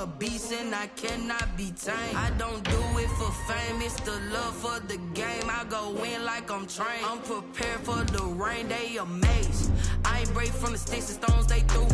a beast and I cannot be tamed. I don't do it for fame, it's the love for the game. I go in like I'm trained. I'm prepared for the rain, they amazed. I ain't break from the sticks and stones they threw.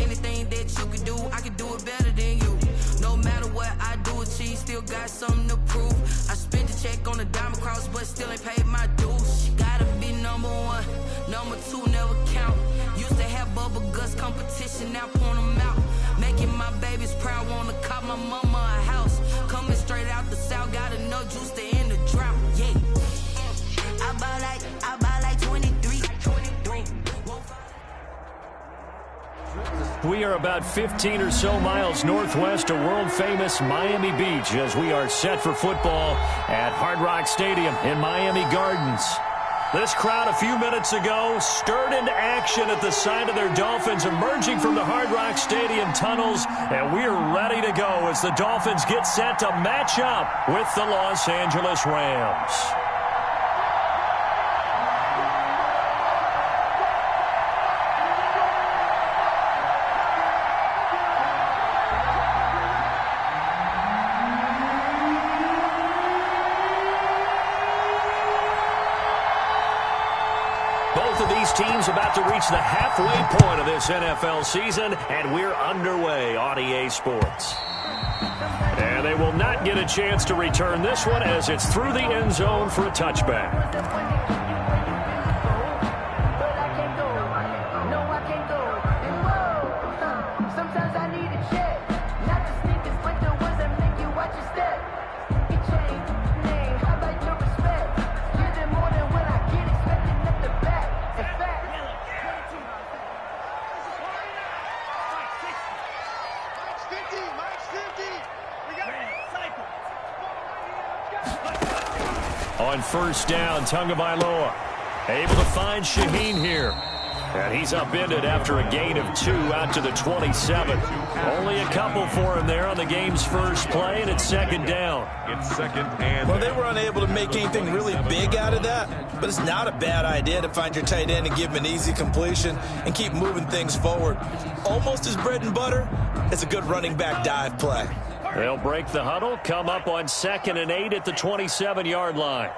Anything that you can do, I can do it better than you. No matter what I do, achieve, still got something to prove. I spent the check on the diamond cross, but still ain't paid my dues. Gotta be number one, number two never count. Used to have bubble guts competition, now point them out. Making my babies proud, wanna cop my mama a house. Coming straight out the south, got enough juice to end the drought. Yeah, I buy like 23. We are about 15 or so miles northwest of world-famous Miami Beach as we are set for football at Hard Rock Stadium in Miami Gardens. This crowd a few minutes ago stirred into action at the sight of their Dolphins emerging from the Hard Rock Stadium tunnels, and we are ready to go as the Dolphins get set to match up with the Los Angeles Rams. Both of these teams about to reach the halfway point of this NFL season, and we're underway on EA Sports. And they will not get a chance to return this one as it's through the end zone for a touchback. On first down, Tagovailoa able to find Shaheen here. And he's upended after a gain of 2 out to the 27. Only a couple for him there on the game's first play, and it's second down. It's second and... Well, they were unable to make anything really big out of that, but it's not a bad idea to find your tight end and give him an easy completion and keep moving things forward. Almost his bread and butter, it's a good running back dive play. They'll break the huddle, come up on 2nd and 8 at the 27-yard line.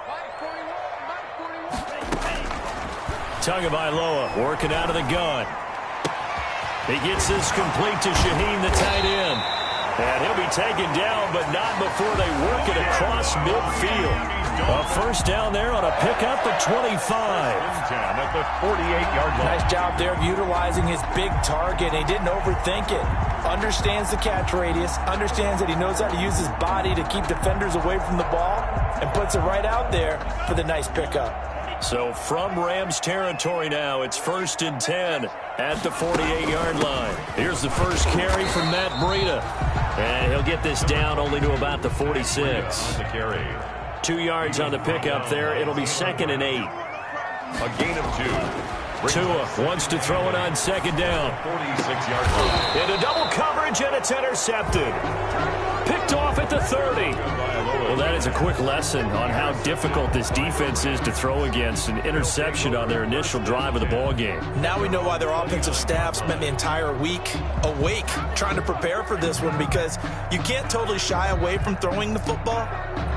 Tagovailoa working out of the gun. He gets this complete to Shaheen, the tight end. And he'll be taken down, but not before they work it across midfield. A first down there on a pickup at 25. At the 48-yard line. Nice job there of utilizing his big target. He didn't overthink it. Understands the catch radius. Understands that he knows how to use his body to keep defenders away from the ball. And puts it right out there for the nice pickup. So from Rams territory now, it's 1st and 10 at the 48-yard line. Here's the first carry from Matt Breida. And he'll get this down only to about the 46. 2 yards on the pickup there. It'll be 2nd and 8. A gain of 2. Tua wants to throw it on 2nd down. 46-yard line. Into double coverage, and it's intercepted. Picked off at the 30. Well, that is a quick lesson on how difficult this defense is to throw against. An interception on their initial drive of the ball game. Now we know why their offensive staff spent the entire week awake trying to prepare for this one, because you can't totally shy away from throwing the football,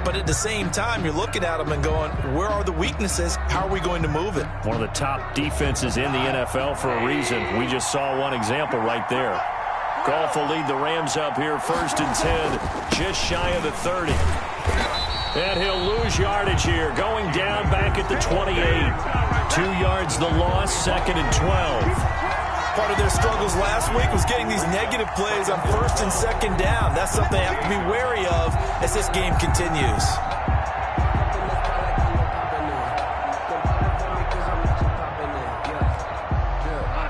but at the same time you're looking at them and going, where are the weaknesses? How are we going to move it? One of the top defenses in the NFL for a reason. We just saw one example right there. Goff will lead the Rams up here 1st and 10, just shy of the 30. And he'll lose yardage here, going down back at the 28. 2 yards the loss, 2nd and 12. Part of their struggles last week was getting these negative plays on 1st and 2nd down. That's something they have to be wary of as this game continues.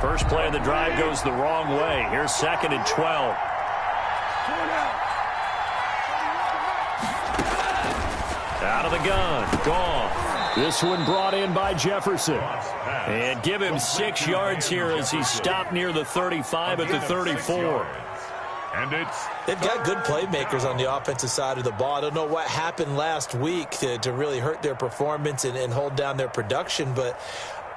First play of the drive goes the wrong way. Here's 2nd and 12. Out of the gun, Goff. This one brought in by Jefferson. And give him 6 yards here as he stopped near the 35 at the 34. And they've got good playmakers on the offensive side of the ball. I don't know what happened last week to really hurt their performance and hold down their production, but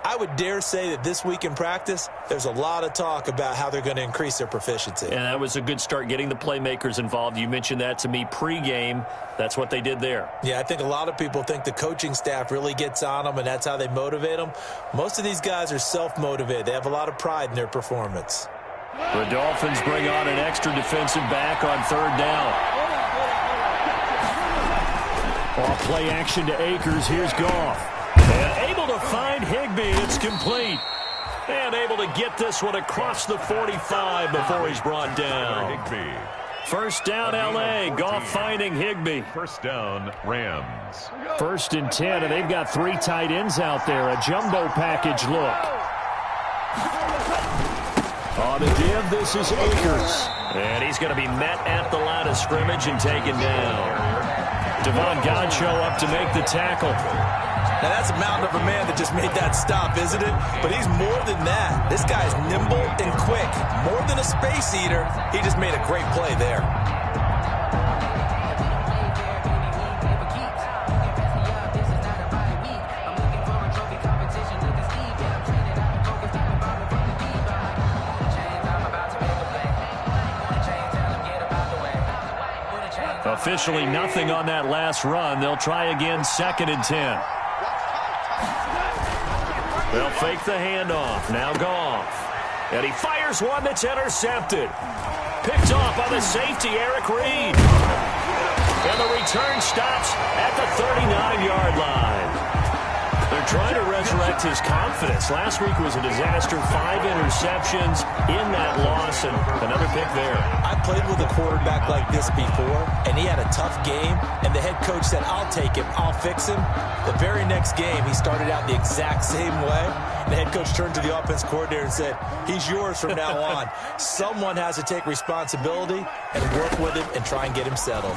I would dare say that this week in practice, there's a lot of talk about how they're going to increase their proficiency. And that was a good start, getting the playmakers involved. You mentioned that to me pregame. That's what they did there. Yeah, I think a lot of people think the coaching staff really gets on them, and that's how they motivate them. Most of these guys are self-motivated. They have a lot of pride in their performance. The Dolphins bring on an extra defensive back on third down. Off play action to Akers. Here's Goff. And able to find Higbee. It's complete. And able to get this one across the 45 before he's brought down. First down, L.A. Goff finding Higbee. First down, Rams. 1st and 10, and they've got 3 tight ends out there. A jumbo package look. On the give, this is Akers. And he's going to be met at the line of scrimmage and taken down. Devon Godchaux up to make the tackle. Now, that's a mountain of a man that just made that stop, isn't it? But he's more than that. This guy's nimble and quick. More than a space eater, he just made a great play there. Officially nothing on that last run. They'll try again, 2nd and 10. They'll fake the handoff. Now Goff. And he fires one that's intercepted. Picked off by the safety, Eric Reed. And the return stops at the 39-yard line. They're trying to resurrect his confidence. Last week was a disaster. 5 interceptions in that loss, and another pick there. I played with a quarterback like this before, and he had a tough game, and the head coach said, I'll take him, I'll fix him. The very next game, he started out the exact same way. The head coach turned to the offense coordinator and said, he's yours from now on. Someone has to take responsibility and work with him and try and get him settled.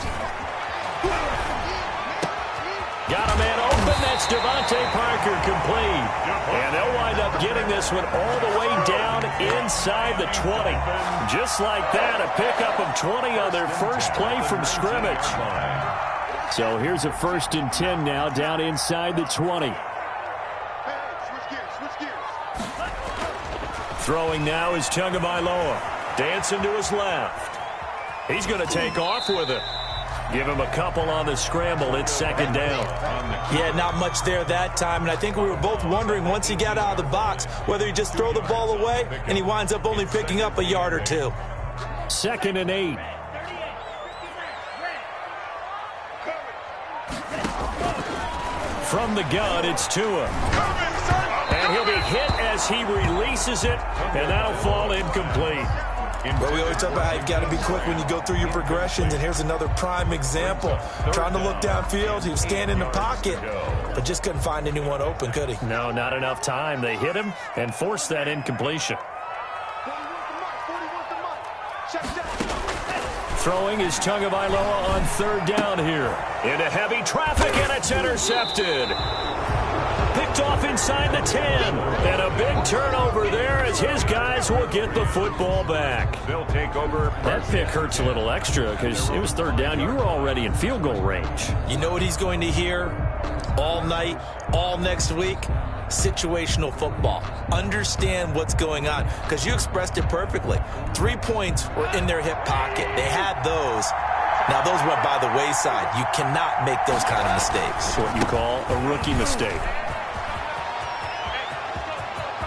Got a man open. That's Devontae Parker, complete. And they'll wind up getting this one all the way down inside the 20. Just like that, a pickup of 20 on their first play from scrimmage. So here's a 1st and 10 now, down inside the 20. Throwing now is Tagovailoa. Dancing to his left. He's going to take off with it. Give him a couple on the scramble. It's 2nd down. Yeah, not much there that time. And I think we were both wondering once he got out of the box whether he just throw the ball away and he winds up only picking up a yard or 2. 2nd and 8. From the gun, it's Tua. And he'll be hit as he releases it, and that'll fall incomplete. Well, we always talk about how you've got to be quick when you go through your progressions, and here's another prime example. Trying to look downfield, he was standing in the pocket, but just couldn't find anyone open, could he? No, not enough time. They hit him and forced that incompletion. Throwing is Tagovailoa on 3rd down here. Into heavy traffic, and it's intercepted. Picked off inside the 10. And a big turnover there as his guys will get the football back. They'll take over. That pick hurts a little extra because it was 3rd down. You were already in field goal range. You know what he's going to hear all night, all next week? Situational football. Understand what's going on, because you expressed it perfectly. 3 points were in their hip pocket. They had those. Now, those went by the wayside. You cannot make those kind of mistakes. What you call a rookie mistake.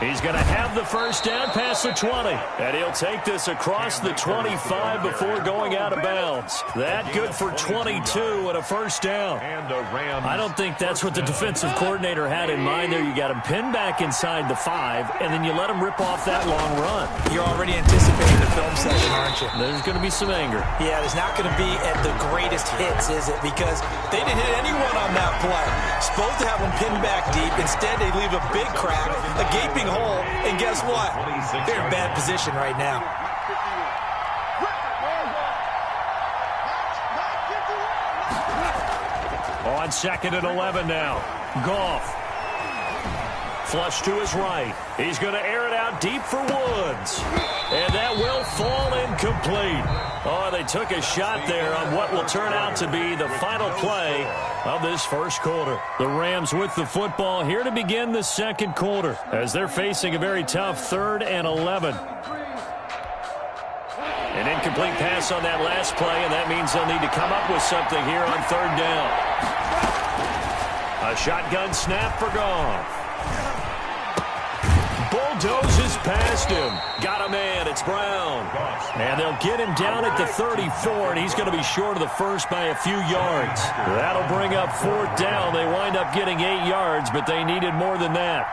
He's going to have the first down past the 20. And he'll take this across the 25 before going out of bounds. That good for 22 and a first down. I don't think that's what the defensive coordinator had in mind there. You got him pinned back inside the 5, and then you let him rip off that long run. You're already anticipating the film session, aren't you? There's going to be some anger. Yeah, there's not going to be at the greatest hits, is it? Because they didn't hit anyone on that play. Supposed to have them pinned back deep. Instead, they leave a big crack, a gaping hole, and guess what? They're in bad position right now. On 2nd and 11 now. Goff Flush to his right. He's going to air it out deep for Woods. And that will fall incomplete. Oh, they took a shot there on what will turn out to be the final play of this first quarter. The Rams with the football here to begin the second quarter as they're facing a very tough 3rd and 11. An incomplete pass on that last play, and that means they'll need to come up with something here on 3rd down. A shotgun snap for Goff. Bulldozes past him. Got a man. It's Brown. And they'll get him down at the 34, and he's going to be short of the first by a few yards. That'll bring up 4th down. They wind up getting 8 yards, but they needed more than that.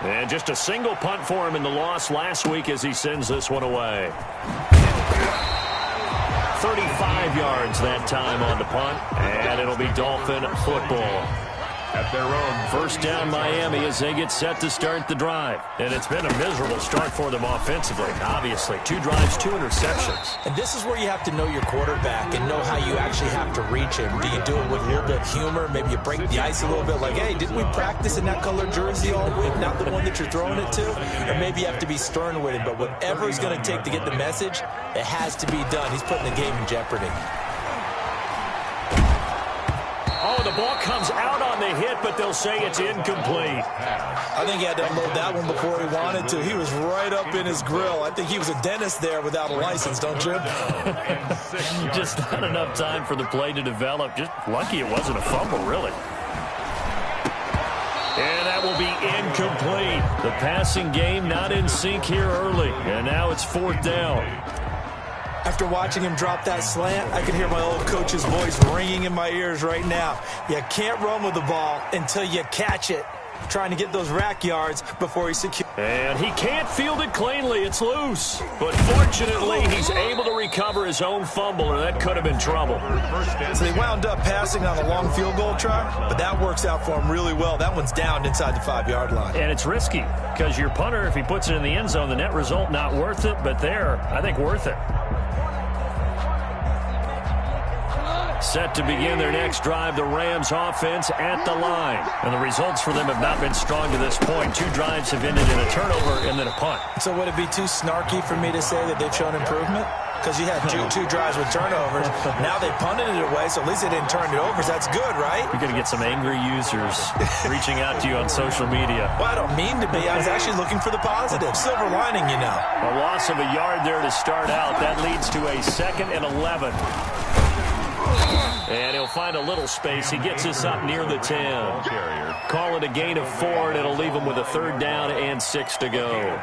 And just a single punt for him in the loss last week as he sends this one away. 35 yards that time on the punt, and it'll be Dolphin football. At their own 1st down Miami as they get set to start the drive. And it's been a miserable start for them offensively, obviously. 2 drives, 2 interceptions. And this is where you have to know your quarterback and know how you actually have to reach him. Do you do it with a little bit of humor? Maybe you break the ice a little bit like, hey, didn't we practice in that colored jersey all week? Not the one that you're throwing it to? Or maybe you have to be stern with him. But whatever it's going to take to get the message, it has to be done. He's putting the game in jeopardy. Oh, the ball comes out on the hit, but they'll say it's incomplete. I think he had to unload that one before he wanted to. He was right up in his grill. I think he was a dentist there without a license, don't you? Just not enough time for the play to develop. Just lucky it wasn't a fumble, really. And that will be incomplete. The passing game not in sync here early. And now it's 4th down. After watching him drop that slant, I can hear my old coach's voice ringing in my ears right now. You can't run with the ball until you catch it. Trying to get those rack yards before he's secure. And he can't field it cleanly. It's loose. But fortunately, he's able to recover his own fumble, or that could have been trouble. So they wound up passing on a long field goal try, but that works out for him really well. That one's down inside the 5-yard line. And it's risky because your punter, if he puts it in the end zone, the net result not worth it, but there, I think worth it. Set to begin their next drive, the Rams offense at the line. And the results for them have not been strong to this point. 2 drives have ended in a turnover and then a punt. So would it be too snarky for me to say that they've shown improvement? Because you had two drives with turnovers. Now they punted it away, so at least they didn't turn it over. So that's good, right? You're going to get some angry users reaching out to you on social media. Well, I don't mean to be. I was actually looking for the positive. Silver lining, you know. A loss of a yard there to start out. That leads to a 2nd and 11. And he'll find a little space. He gets us up near the 10. Call it a gain of 4, and it'll leave him with a 3rd down and 6 to go.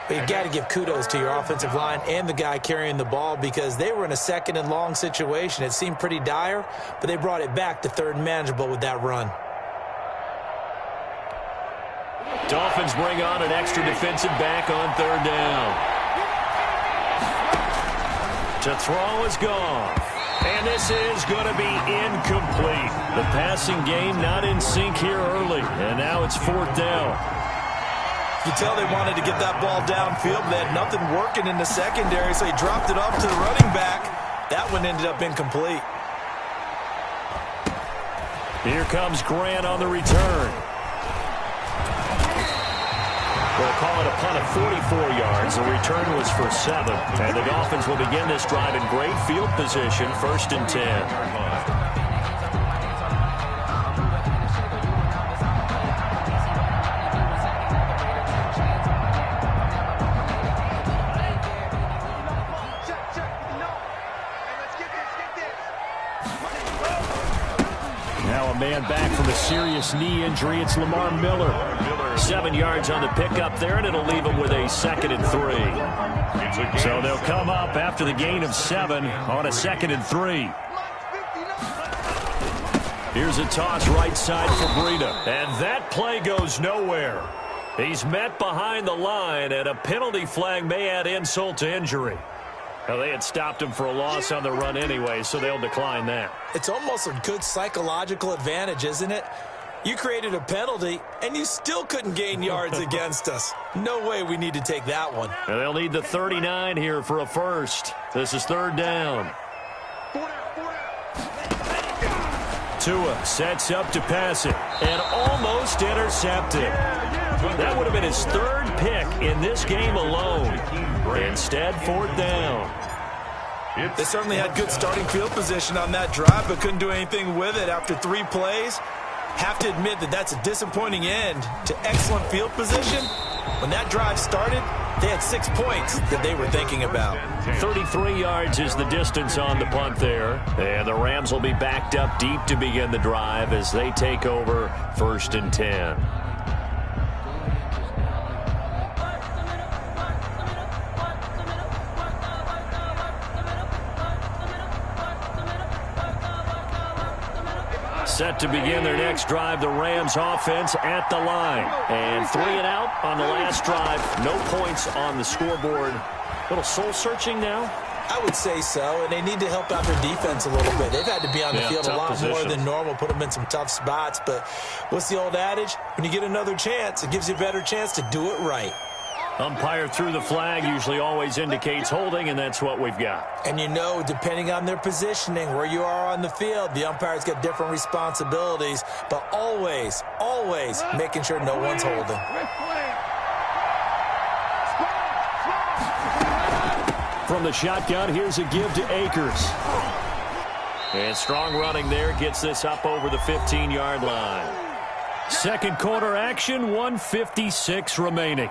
But you've got to give kudos to your offensive line and the guy carrying the ball because they were in a 2nd and long situation. It seemed pretty dire, but they brought it back to 3rd and manageable with that run. Dolphins bring on an extra defensive back on 3rd down. To throw is Goff. And this is going to be incomplete. The passing game not in sync here early. And now it's 4th down. You tell they wanted to get that ball downfield. They had nothing working in the secondary, so he dropped it off to the running back. That one ended up incomplete. Here comes Grant on the return. We'll call it a punt of 44 yards. The return was for 7. And the Dolphins will begin this drive in great field position, 1st and 10. Now a man back from a serious knee injury. It's Lamar Miller. 7 yards on the pickup there, and it'll leave him with a 2nd and 3. So they'll come up after the gain of 7 on a 2nd and 3. Here's a toss right side for Breida. And that play goes nowhere. He's met behind the line, and a penalty flag may add insult to injury. Well, they had stopped him for a loss on the run anyway, so they'll decline that. It's almost a good psychological advantage, isn't it? You created a penalty, and you still couldn't gain yards against us. No way we need to take that one. And they'll need the 39 here for a first. This is third down. Tua sets up to pass it and almost intercepted. That would have been his third pick in this game alone. Instead, fourth down. They certainly had good starting field position on that drive, but couldn't do anything with it after 3 plays. Have to admit that that's a disappointing end to excellent field position. When that drive started, they had 6 points that they were thinking about. 33 yards is the distance on the punt there. And the Rams will be backed up deep to begin the drive as they take over 1st and 10. Set to begin their next drive, the Rams offense at the line. And 3 and out on the last drive. No points on the scoreboard. A little soul-searching now? I would say so, and they need to help out their defense a little bit. They've had to be on the field a lot more than normal, put them in some tough spots. But what's the old adage? When you get another chance, it gives you a better chance to do it right. Umpire threw the flag, usually always indicates holding, and that's what we've got. And you know, depending on their positioning, where you are on the field, the umpire's got different responsibilities, but always, always making sure no one's holding. From the shotgun, here's a give to Akers. And strong running there gets this up over the 15-yard line. Second quarter action, 1:56 remaining.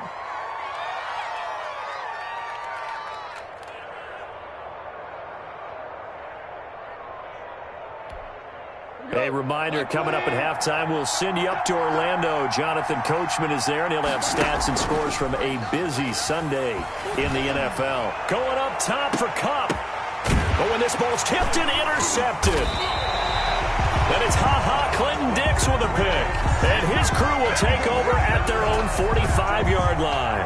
A reminder, coming up at halftime, we'll send you up to Orlando. Jonathan Coachman is there, and he'll have stats and scores from a busy Sunday in the NFL. Going up top for Kupp. Oh, and this ball's tipped and intercepted. And it's Clinton Dix with a pick. And his crew will take over at their own 45-yard line.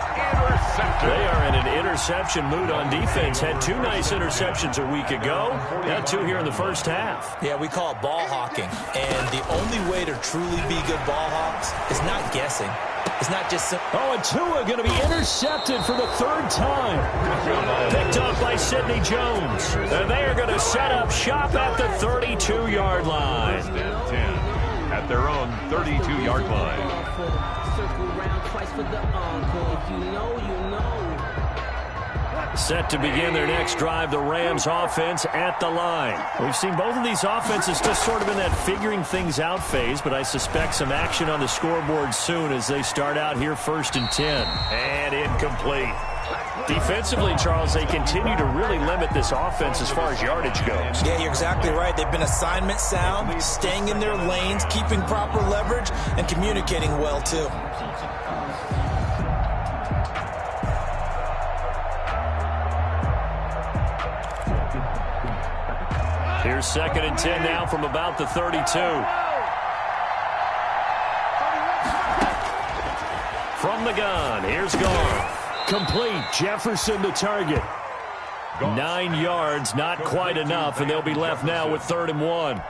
They are in an interception mood on defense. Had 2 nice interceptions a week ago. Now 2 here in the first half. Yeah, we call it ball hawking. And the only way to truly be good ball hawks is not guessing. It's not just... Oh, and Tua going to be intercepted for the 3rd time. Picked up by Sidney Jones. And they are going to set up shop at the 32-yard line. At their own 32-yard line. Set to begin their next drive, the Rams offense at the line. We've seen both of these offenses just sort of in that figuring things out phase, but I suspect some action on the scoreboard soon as they start out here 1st and 10. And incomplete. Defensively, Charles, they continue to really limit this offense as far as yardage goes. Yeah, you're exactly right. They've been assignment sound, staying in their lanes, keeping proper leverage, and communicating well, too. Here's 2nd and 10 now from about the 32. From the gun, here's Goff. Complete, Jefferson to target. 9 yards, not quite enough, and they'll be left now with 3rd and 1.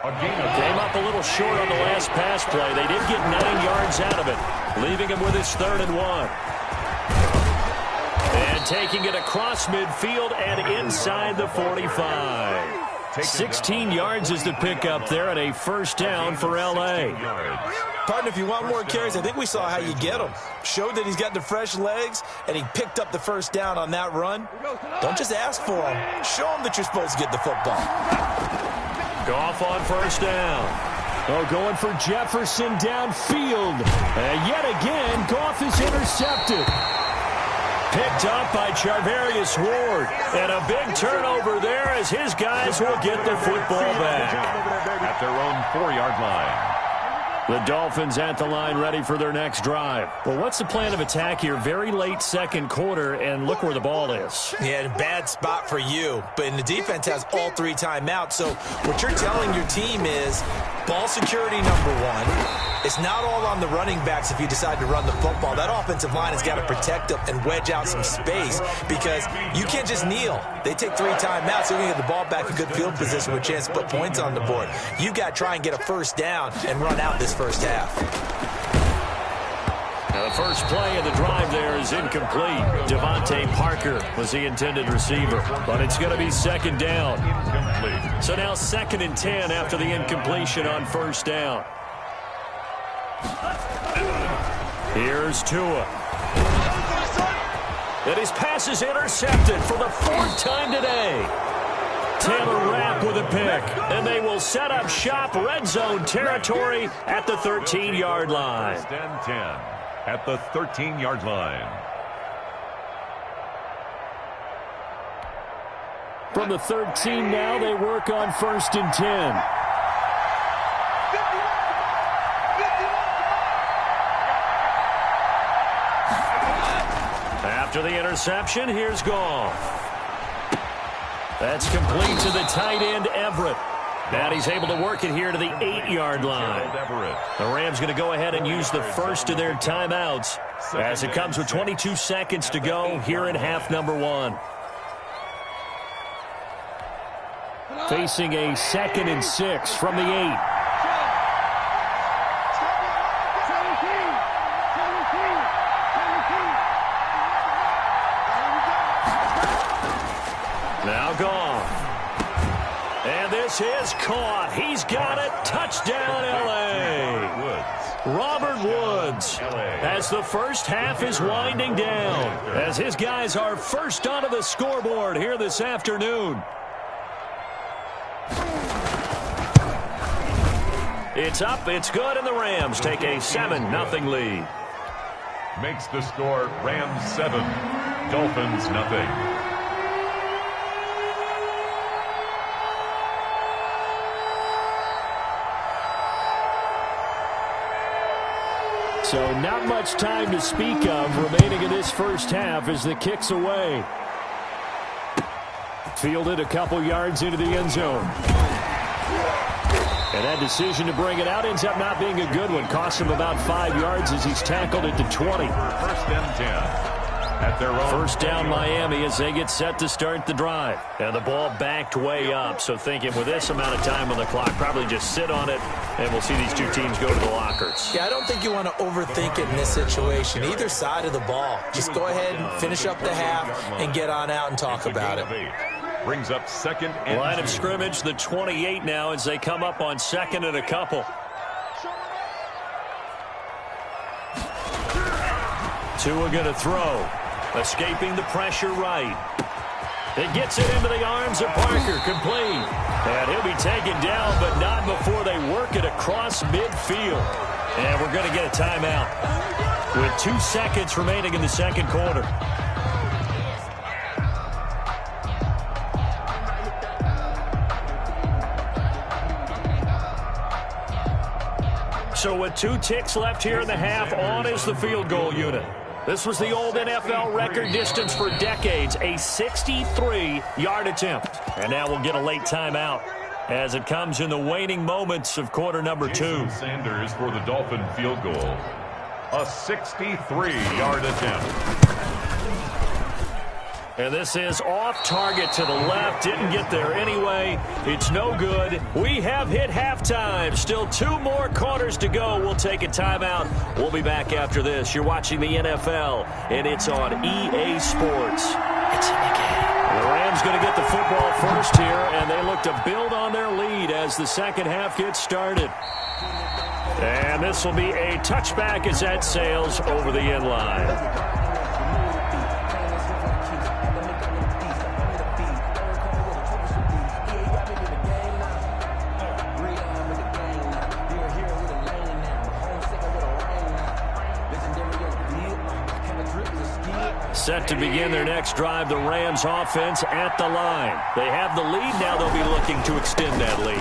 Came up a little short on the last pass play. They did get 9 yards out of it, leaving him with his 3rd and 1. And taking it across midfield and inside the 45. 16 yards is the pickup there and a 1st down for L.A. Partner, if you want more carries, I think we saw how you get them. Showed that he's got the fresh legs, and he picked up the 1st down on that run. Don't just ask for them. Show them that you're supposed to get the football. Goff on 1st down. Oh, going for Jefferson downfield. And yet again, Goff is intercepted. Picked up by Charvarius Ward. And a big turnover there as his guys will get the football back. At their own 4-yard line. The Dolphins at the line ready for their next drive. Well, what's the plan of attack here? Very late 2nd quarter, and look where the ball is. Yeah, bad spot for you. But the defense has all 3 timeouts. So what you're telling your team is Ball security, number one. It's not all on the running backs if you decide to run the football. That offensive line has got to protect them and wedge out some space because you can't just kneel. They take 3 timeouts, so you get the ball back in good field position with a chance to put points on the board. You got to try and get a first down and run out this first half. Now the first play of the drive there is incomplete. Devontae Parker was the intended receiver, but it's going to be second down. Incomplete. So now 2nd and 10 after the incompletion on first down. Here's Tua. And his pass is intercepted for the 4th time today. Taylor Rapp with a pick. And they will set up shop red zone territory at the 13-yard line. 10-10 at the 13-yard line. From the 13 now, they work on 1st and 10. After the interception, here's Goff. That's complete to the tight end, Everett. And he's able to work it here to the 8-yard line. The Rams going to go ahead and use the first of their timeouts as it comes with 22 seconds to go here in half number 1. Facing a 2nd and 6 from the 8. Now Goff. And this is caught. He's got it. Touchdown, L.A. Robert Woods, as the first half is winding down, as his guys are first onto the scoreboard here this afternoon. It's up, it's good, and the Rams take a 7-0 lead. Makes the score Rams 7, Dolphins 0. So not much time to speak of remaining in this first half as the kick's away. Fielded a couple yards into the end zone. And that decision to bring it out ends up not being a good one. Cost him about 5 yards as he's tackled at the 20. 1st and 10. At their own. First down Miami as they get set to start the drive. And the ball backed way up. So thinking with this amount of time on the clock, probably just sit on it, and we'll see these two teams go to the lockers. Yeah, I don't think you want to overthink it in this situation. Either side of the ball. Just go ahead and finish up the half and get on out and talk about it. Brings up 2nd and line of scrimmage, the 28 now as they come up on 2nd and a couple. Tua going to throw. Escaping the pressure right. It gets it into the arms of Parker. Complete. And he'll be taken down, but not before they work it across midfield. And we're going to get a timeout with 2 seconds remaining in the second quarter. So with 2 ticks left here in the half, on is the field goal unit. This was the old NFL record distance for decades, a 63-yard attempt. And now we'll get a late timeout as it comes in the waning moments of quarter number 2. Jason Sanders for the Dolphin field goal. A 63-yard attempt. And this is off target to the left. Didn't get there anyway. It's no good. We have hit halftime. Still 2 more quarters to go. We'll take a timeout. We'll be back after this. You're watching the NFL, and it's on EA Sports. It's in the game. The Rams going to get the football first here, and they look to build on their lead as the second half gets started. And this will be a touchback as that sails over the end line. Set to begin their next drive, the Rams offense at the line. They have the lead, now they'll be looking to extend that lead.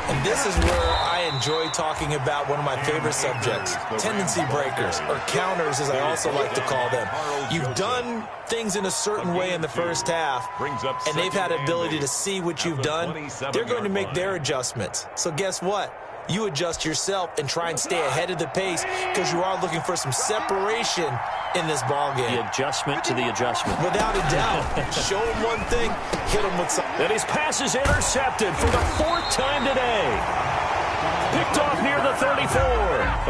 And this is where I enjoy talking about one of my favorite subjects, tendency breakers, or counters as I also like to call them. You've done things in a certain way in the first half, and they've had ability to see what you've done. They're going to make their adjustments. So guess what? you adjust yourself and try and stay ahead of the pace because you are looking for some separation in this ball game. The adjustment to the adjustment. Without a doubt. Show him one thing, hit him with something. And his pass is intercepted for the 4th time today. Picked off near the 34.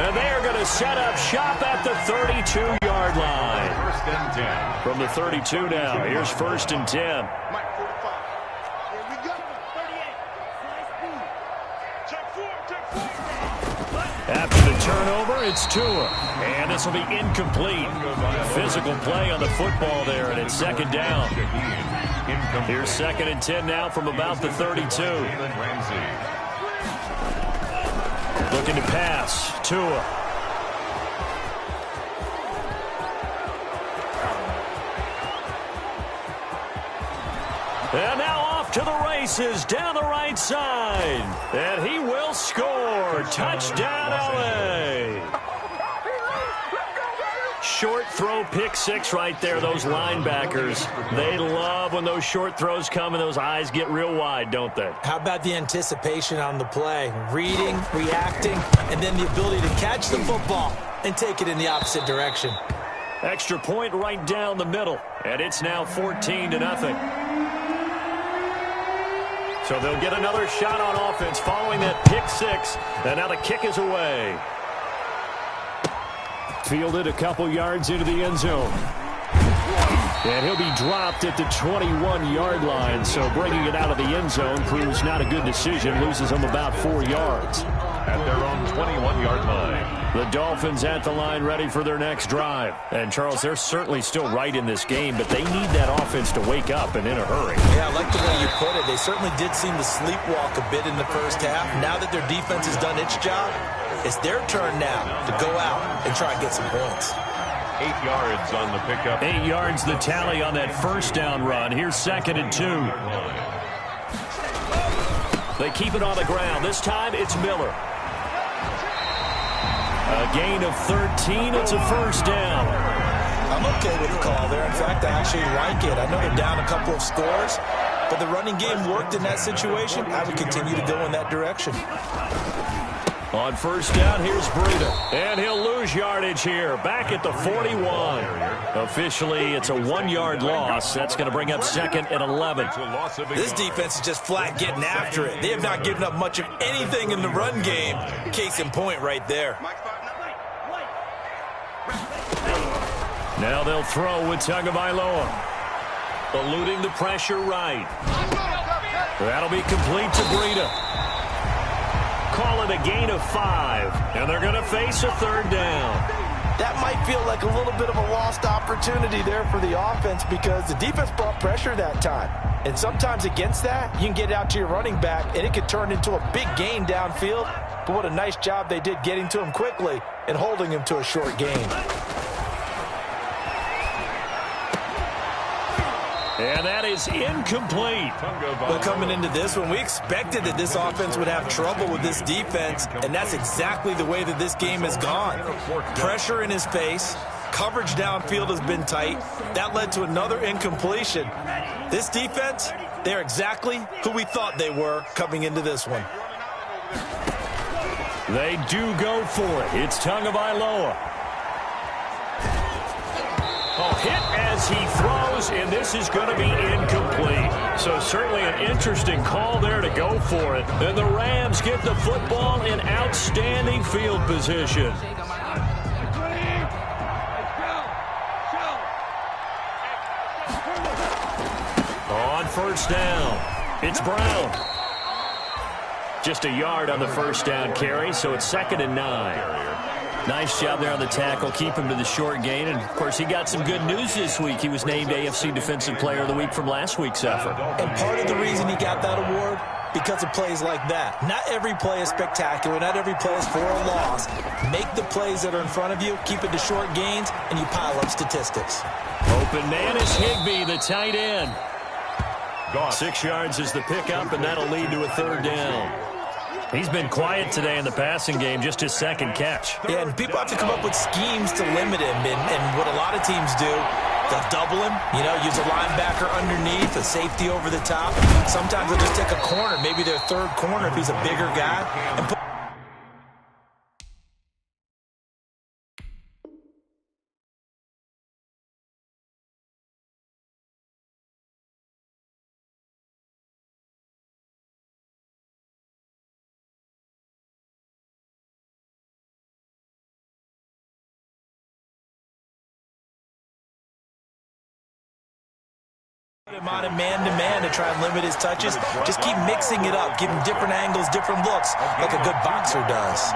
And they are going to set up shop at the 32-yard line. First and 10. From the 32 now, here's 1st and 10. After the turnover, it's Tua. And this will be incomplete. Physical play on the football there, and it's 2nd down. Here's 2nd and 10 now from about the 32. Looking to pass. Tua. And now off to the races down the right side. And he will score. Touchdown, LA. Short throw, pick six right there. Those linebackers, they love when those short throws come and those eyes get real wide, don't they? How about the anticipation on the play? Reading, reacting, and then the ability to catch the football and take it in the opposite direction. Extra point right down the middle. And it's now 14-0. So they'll get another shot on offense following that pick six. And now the kick is away. Fielded a couple yards into the end zone. And he'll be dropped at the 21-yard line. So bringing it out of the end zone proves not a good decision. Loses them about 4 yards. At their own 21-yard line. The Dolphins at the line ready for their next drive. And, Charles, they're certainly still right in this game, but they need that offense to wake up and in a hurry. Yeah, I like the way you put it. They certainly did seem to sleepwalk a bit in the first half. Now that their defense has done its job, it's their turn now to go out and try and get some points. 8 yards on the pickup. 8 yards the tally on that first down run. Here's 2nd and 2. They keep it on the ground. This time it's Miller. A gain of 13. It's a first down. I'm okay with the call there. In fact, I actually like it. I know they're down a couple of scores, but the running game worked in that situation. I would continue to go in that direction. On first down, here's Breida. And he'll lose yardage here. Back at the 41. Officially, it's a 1-yard loss. That's going to bring up 2nd and 11. This defense is just flat getting after it. They have not given up much of anything in the run game. Case in point right there. Now they'll throw with Tagovailoa. Eluding the pressure right. That'll be complete to Breida. Call it a gain of 5. And they're going to face a 3rd down. That might feel like a little bit of a lost opportunity there for the offense because the defense brought pressure that time. And sometimes against that, you can get out to your running back, and it could turn into a big gain downfield. But what a nice job they did getting to him quickly and holding him to a short gain. And that is incomplete. But coming into this one, we expected that this offense would have trouble with this defense, and that's exactly the way that this game has gone. Pressure in his face. Coverage downfield has been tight. That led to another incompletion. This defense, they're exactly who we thought they were coming into this one. They do go for it. It's Tagovailoa. Hit as he throws, and this is going to be incomplete. So certainly an interesting call there to go for it. And the Rams get the football in outstanding field position. On first down, it's Brown. Just a yard on the first down carry, so it's 2nd and 9. Nice job there on the tackle, keep him to the short gain. And, of course, he got some good news this week. He was named AFC Defensive Player of the Week from last week's effort. And part of the reason he got that award, because of plays like that. Not every play is spectacular. Not every play is for a loss. Make the plays that are in front of you, keep it to short gains, and you pile up statistics. Open man is Higbee, the tight end. 6 yards is the pickup, and that'll lead to a 3rd down. He's been quiet today in the passing game, just his 2nd catch. Yeah, and people have to come up with schemes to limit him. And what a lot of teams do, they'll double him, use a linebacker underneath, a safety over the top. Sometimes they'll just take a corner, maybe their 3rd corner if he's a bigger guy, and put him on him man-to-man to try and limit his touches. Just keep mixing it up, give him different angles, different looks, like a good boxer does.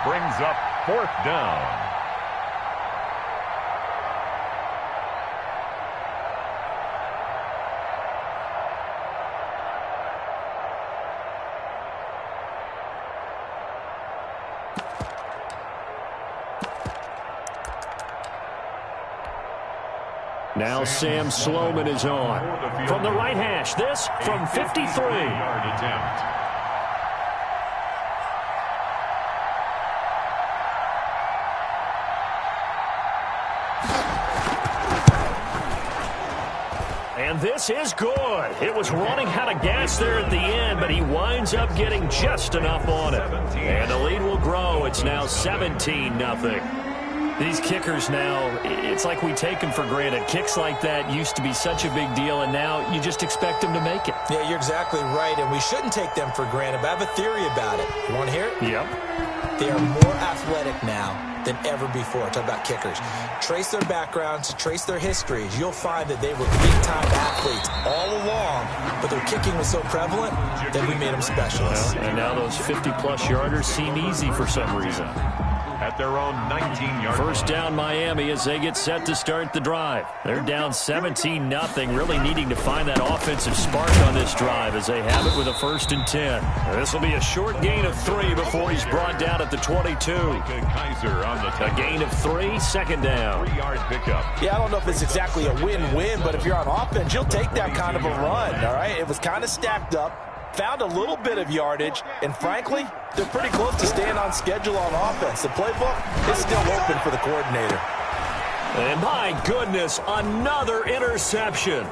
Brings up 4th down. Now Sam Sloman is on. From the right hash, this from 53. And this is good. It was running out of gas there at the end, but he winds up getting just enough on it. And the lead will grow. It's now 17-0. These kickers now, it's like we take them for granted. Kicks like that used to be such a big deal, and now you just expect them to make it. Yeah, you're exactly right, and we shouldn't take them for granted, but I have a theory about it. You want to hear it? Yep. They are more athletic now than ever before. Talk about kickers. Trace their backgrounds, trace their histories. You'll find that they were big-time athletes all along, but their kicking was so prevalent that we made them specialists. Well, and now those 50-plus yarders seem easy for some reason. At their own 19-yard line. First down Miami as they get set to start the drive. They're down 17-0, really needing to find that offensive spark on this drive as they have it with a 1st and 10. This will be a short gain of 3 before he's brought down at the 22. Kaiser on the A gain of 3, 2nd down. 3-yard pickup. Yeah, I don't know if it's exactly a win-win, but if you're on offense, you'll take that kind of a run, all right? It was kind of stacked up. Found a little bit of yardage, and frankly, they're pretty close to staying on schedule on offense. The playbook is still open for the coordinator. And my goodness, another interception.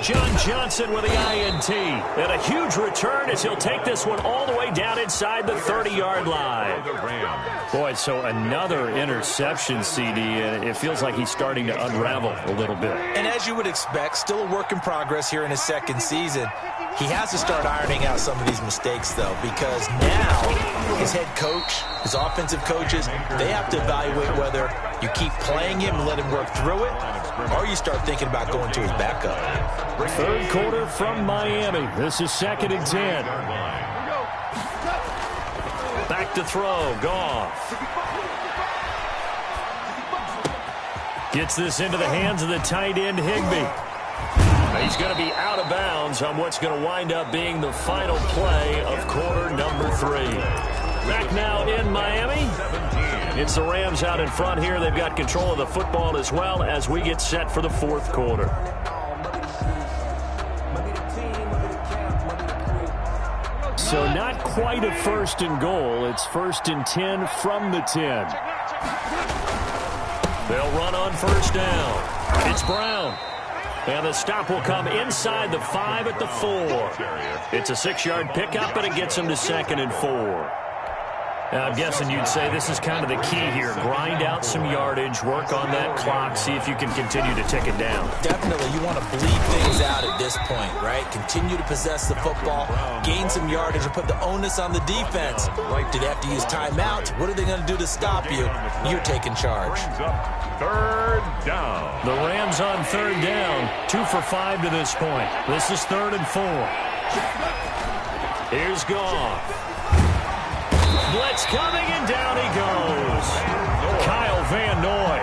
John Johnson with the INT. And a huge return as he'll take this one all the way down inside the 30-yard line. Boy, so another interception, CD, and it feels like he's starting to unravel a little bit. And as you would expect, still a work in progress here in his 2nd season. He has to start ironing out some of these mistakes, though, because now his head coach, his offensive coaches, they have to evaluate whether you keep playing him and let him work through it, or you start thinking about going to his backup. 3rd quarter from Miami. This is 2nd and 10. Back to throw. Goff. Gets this into the hands of the tight end, Higbee. He's going to be out of bounds on what's going to wind up being the final play of quarter number 3. Back now in Miami. It's the Rams out in front here. They've got control of the football as well as we get set for the 4th quarter. So not quite a 1st and goal. It's 1st and 10 from the 10. They'll run on 1st down. It's Brown. And the stop will come inside the 5 at the 4. It's a 6-yard pickup, and it gets them to 2nd and 4. Now, I'm guessing you'd say this is kind of the key here. Grind out some yardage, work on that clock, see if you can continue to tick it down. Definitely. You want to bleed things out at this point, right? Continue to possess the football, gain some yardage, and put the onus on the defense. Do they have to use timeouts? What are they going to do to stop you? You're taking charge. 3rd down. The Rams on 3rd down, 2 for 5 to this point. This is 3rd and 4. Here's Goff. Blitz coming, and down he goes. Kyle Van Noy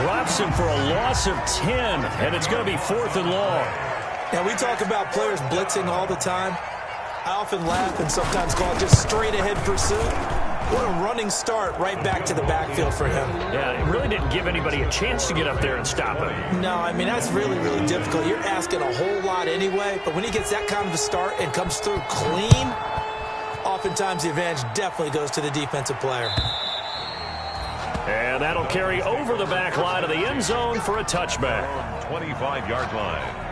drops him for a loss of 10, and it's going to be 4th and long. Now, we talk about players blitzing all the time. I often laugh and sometimes call it just straight-ahead pursuit. What a running start right back to the backfield for him. Yeah, it really didn't give anybody a chance to get up there and stop him. No, I mean, that's really, really difficult. You're asking a whole lot anyway, but when he gets that kind of a start and comes through clean, oftentimes the advantage definitely goes to the defensive player. And that'll carry over the back line of the end zone for a touchback. 25-yard line.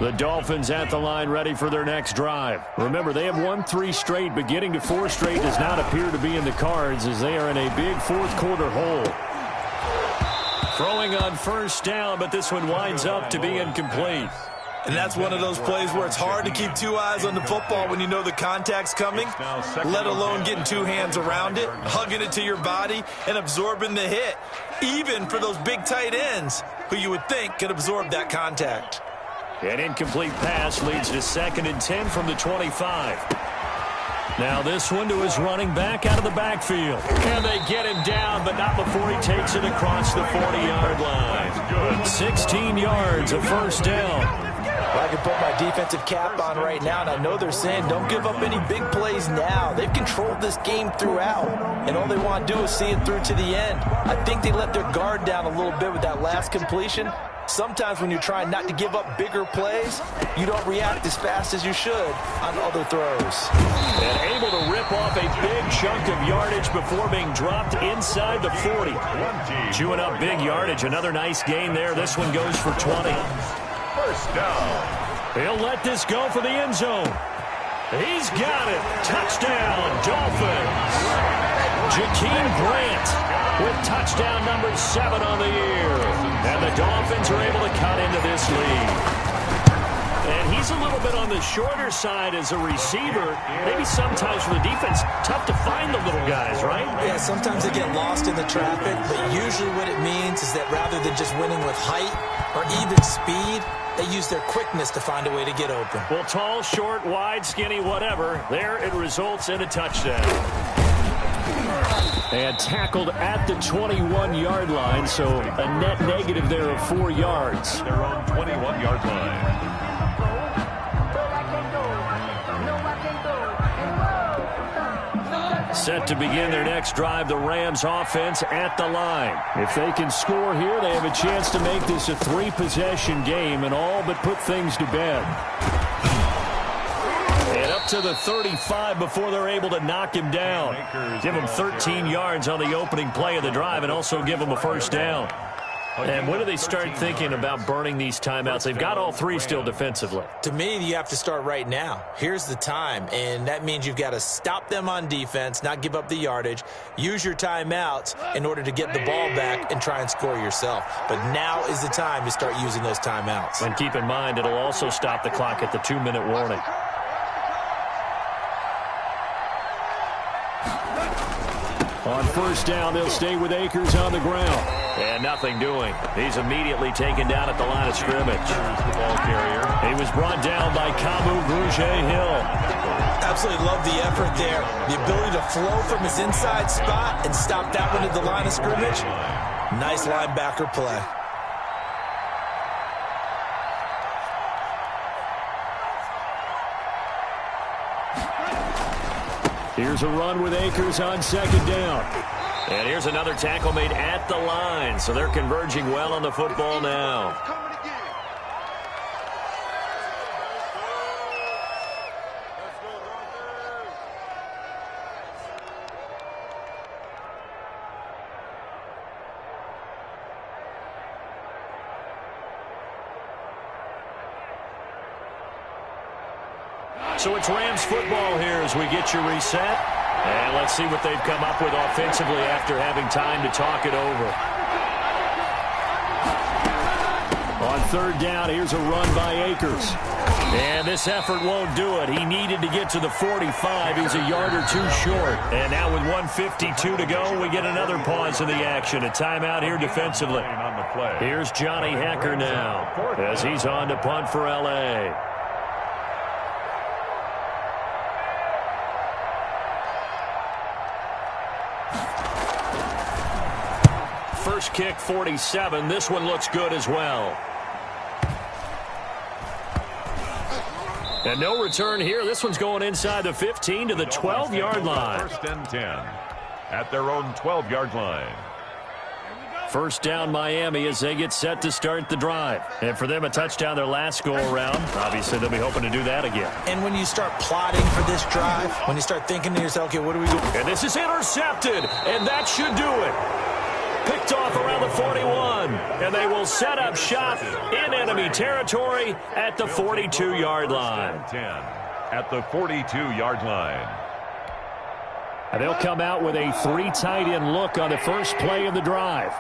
The Dolphins at the line ready for their next drive. Remember, they have won 3 straight, but getting to 4 straight does not appear to be in the cards as they are in a big 4th quarter hole. Throwing on 1st down, but this one winds up to be incomplete. And that's one of those plays where it's hard to keep two eyes on the football when you know the contact's coming, let alone getting two hands around it, hugging it to your body, and absorbing the hit, even for those big tight ends who you would think could absorb that contact. An incomplete pass leads to 2nd and 10 from the 25. Now this one to his running back out of the backfield. And they get him down, but not before he takes it across the 40-yard line. 16 yards, a first down. Well, I can put my defensive cap on right now, and I know they're saying don't give up any big plays now. They've controlled this game throughout, and all they want to do is see it through to the end. I think they let their guard down a little bit with that last completion. Sometimes when you're trying not to give up bigger plays, you don't react as fast as you should on other throws. And able to rip off a big chunk of yardage before being dropped inside the 40. Chewing up big yardage. Another nice gain there. This one goes for 20. First down. He'll let this go for the end zone. He's got it. Touchdown, Dolphins. Jakeem Grant with touchdown number 7 on the year. And the Dolphins are able to cut into this lead. And he's a little bit on the shorter side as a receiver. Maybe sometimes for the defense, tough to find the little guys, right? Yeah, sometimes they get lost in the traffic, but usually what it means is that rather than just winning with height or even speed, they use their quickness to find a way to get open. Well, tall, short, wide, skinny, whatever, there it results in a touchdown. And tackled at the 21-yard line, so a net negative there of 4 yards. Their own 21-yard line. Set to begin their next drive, the Rams offense at the line. If they can score here, they have a chance to make this a 3-possession game and all but put things to bed. And up to the 35 before they're able to knock him down. Give him 13 yards on the opening play of the drive and also give him a first down. And when do they start thinking about burning these timeouts? They've got all 3 still defensively. To me, you have to start right now. Here's the time, and that means you've got to stop them on defense, not give up the yardage, use your timeouts in order to get the ball back and try and score yourself. But now is the time to start using those timeouts. And keep in mind, it'll also stop the clock at the 2-minute warning. On first down, they'll stay with Akers on the ground. And nothing doing. He's immediately taken down at the line of scrimmage. The ball carrier. He was brought down by Kamu Grugier-Hill. Absolutely love the effort there. The ability to flow from his inside spot and stop that one at the line of scrimmage. Nice linebacker play. Here's a run with Akers on second down. And here's another tackle made at the line. So they're converging well on the football now. So it's Rams football here as we get you reset. And let's see what they've come up with offensively after having time to talk it over. On third down, here's a run by Akers. And this effort won't do it. He needed to get to the 45. He's a yard or 2 short. And now with 1:52 to go, we get another pause in the action. A timeout here defensively. Here's Johnny Hekker now as he's on to punt for L.A. First kick, 47. This one looks good as well. And no return here. This one's going inside the 15 to the 12-yard line. First and 10 at their own 12-yard line. First down Miami as they get set to start the drive. And for them, a touchdown their last go-around. Obviously, they'll be hoping to do that again. And when you start plotting for this drive, when you start thinking to yourself, okay, what do we do? And this is intercepted, and that should do it. Picked off around the 41, and they will set up shop in enemy territory at the 42-yard line. 10 at the 42-yard line. And they'll come out with a 3 tight end look on the first play of the drive.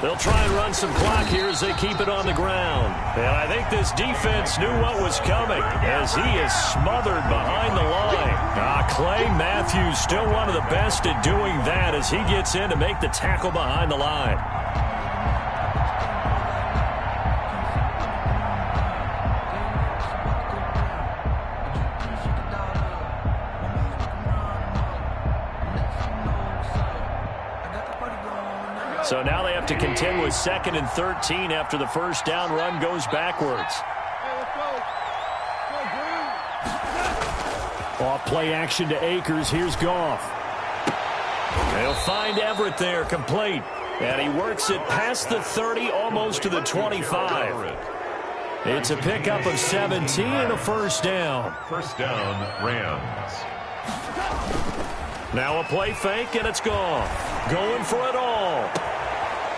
They'll try and run some clock here as they keep it on the ground. And I think this defense knew what was coming as he is smothered behind the line. Clay Matthews still one of the best at doing that as he gets in to make the tackle behind the line. So now they have to contend with 2nd and 13 after the first down run goes backwards. Off play action to Akers. Here's Goff. They'll find Everett there, complete. And he works it past the 30, almost to the 25. It's a pickup of 17 and a first down. First down, Rams. Now a play fake, and it's Goff. Going for it all.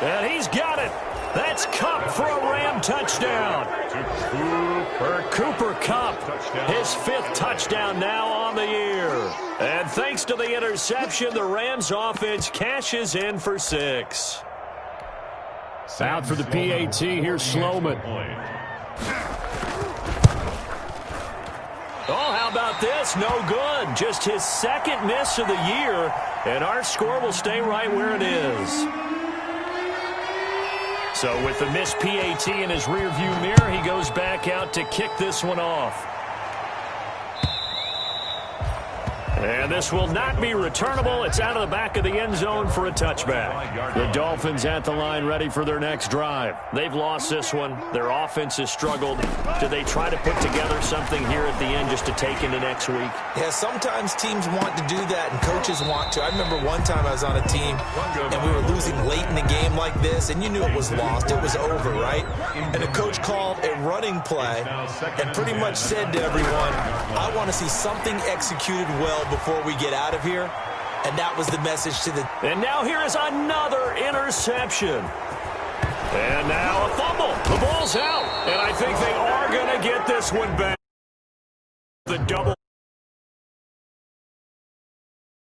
And he's got it. That's Kupp for a Ram touchdown. Cooper Kupp, his 5th touchdown now on the year. And thanks to the interception, the Rams offense cashes in for 6. Out for the PAT, here's Sloman. Oh, how about this? No good. Just his 2nd miss of the year, and our score will stay right where it is. So with the missed PAT in his rearview mirror, he goes back out to kick this one off. And this will not be returnable. It's out of the back of the end zone for a touchback. The Dolphins at the line ready for their next drive. They've lost this one. Their offense has struggled. Do they try to put together something here at the end just to take into next week? Yeah, sometimes teams want to do that and coaches want to. I remember one time I was on a team and we were losing late in the game like this, and you knew it was lost. It was over, right? And the coach called a running play and pretty much said to everyone, I want to see something executed well before we get out of here. And that was the message to the... And now here is another interception. And now a fumble. The ball's out. And I think they are going to get this one back. The double